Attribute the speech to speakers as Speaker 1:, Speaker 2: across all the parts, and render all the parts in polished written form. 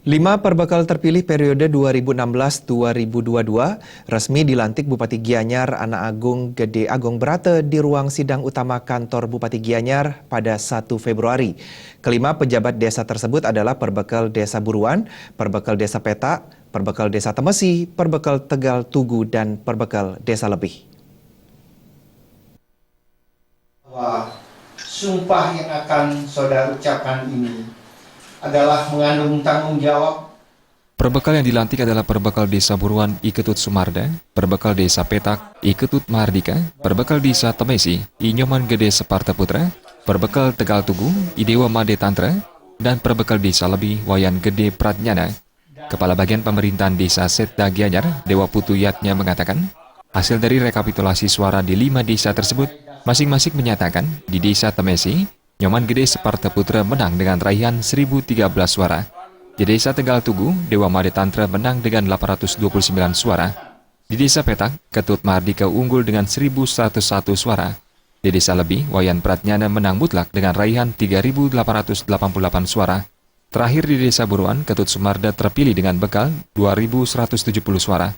Speaker 1: 5 perbekal terpilih periode 2016-2022 resmi dilantik Bupati Gianyar Ana Agung Gede Agung Brate di ruang sidang utama kantor Bupati Gianyar pada 1 Februari. Kelima pejabat desa tersebut adalah perbekal Desa Buruan, perbekal Desa Petak, perbekal Desa Temesi, perbekal Tegal Tugu, dan perbekal Desa Lebih.
Speaker 2: Sumpah yang akan saudara ucapkan ini adalah mengandung tanggung jawab.
Speaker 3: Perbekal yang dilantik adalah perbekal Desa Buruan I Ketut Sumarda, perbekal Desa Petak I Ketut Mahardika, perbekal Desa Temesi I Nyoman Gede Separta Putra, perbekal Tegal Tugu I Dewa Made Tantra, dan perbekal Desa Lebih Wayan Gede Pratnyana. Kepala Bagian Pemerintahan Desa Setda Gianyar, Dewa Putu Yatnya mengatakan, hasil dari rekapitulasi suara di 5 desa tersebut masing-masing menyatakan di Desa Temesi, Nyoman Gede Separta Putra menang dengan raihan 1.013 suara. Di Desa Tegal Tugu, Dewa Made Tantra menang dengan 829 suara. Di Desa Petak, Ketut Mahardika unggul dengan 1.101 suara. Di Desa Lebih, Wayan Pratnyana menang mutlak dengan raihan 3.888 suara. Terakhir di Desa Buruan, Ketut Sumarda terpilih dengan bekal 2.170 suara.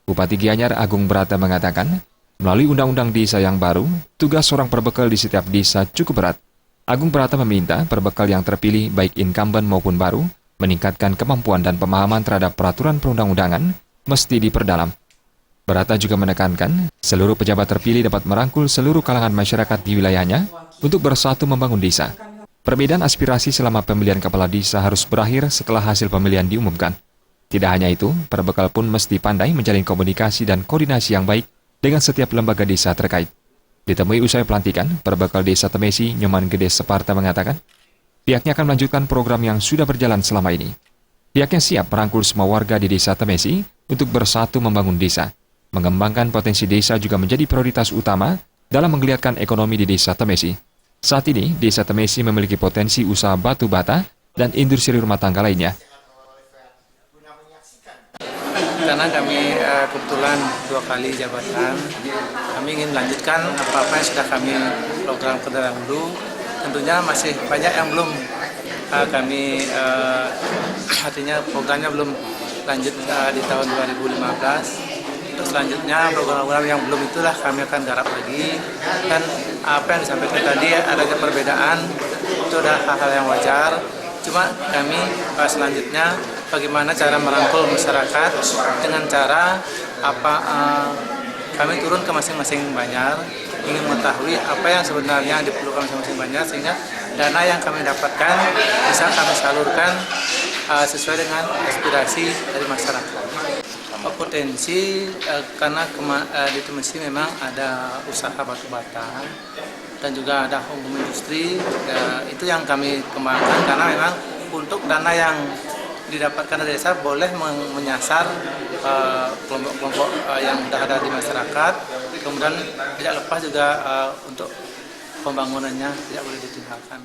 Speaker 3: Bupati Gianyar Agung Brate mengatakan, melalui Undang-Undang Desa yang baru, tugas seorang perbekal di setiap desa cukup berat. Agung Brate meminta perbekal yang terpilih baik incumbent maupun baru meningkatkan kemampuan dan pemahaman terhadap peraturan perundang-undangan mesti diperdalam. Brate juga menekankan seluruh pejabat terpilih dapat merangkul seluruh kalangan masyarakat di wilayahnya untuk bersatu membangun desa. Perbedaan aspirasi selama pemilihan kepala desa harus berakhir setelah hasil pemilihan diumumkan. Tidak hanya itu, perbekal pun mesti pandai menjalin komunikasi dan koordinasi yang baik dengan setiap lembaga desa terkait. Ditemui usai pelantikan, perbekal Desa Temesi Nyoman Gede Separta mengatakan, pihaknya akan melanjutkan program yang sudah berjalan selama ini. Pihaknya siap merangkul semua warga di Desa Temesi untuk bersatu membangun desa. Mengembangkan potensi desa juga menjadi prioritas utama dalam menggeliatkan ekonomi di Desa Temesi. Saat ini, Desa Temesi memiliki potensi usaha batu bata dan industri rumah tangga lainnya.
Speaker 4: Karena kami kebetulan 2 kali jabatan, kami ingin melanjutkan apa-apa yang sudah kami program ke dahulu. Tentunya masih banyak yang belum kami, artinya programnya belum lanjut di tahun 2015. Terus selanjutnya program-program yang belum itulah kami akan garap lagi. Dan apa yang disampaikan tadi adanya perbedaan, itu adalah hal-hal yang wajar. Cuma kami selanjutnya bagaimana cara merangkul masyarakat dengan cara kami turun ke masing-masing banjar, ingin mengetahui apa yang sebenarnya diperlukan masing-masing banjar, sehingga dana yang kami dapatkan bisa kami salurkan sesuai dengan aspirasi dari masyarakat. Potensi karena di Temesi memang ada usaha batu bata dan juga ada home industri, itu yang kami kembangkan karena memang untuk dana yang didapatkan dari desa boleh menyasar kelompok-kelompok yang sudah ada di masyarakat, kemudian tidak lepas juga untuk pembangunannya tidak boleh ditinggalkan.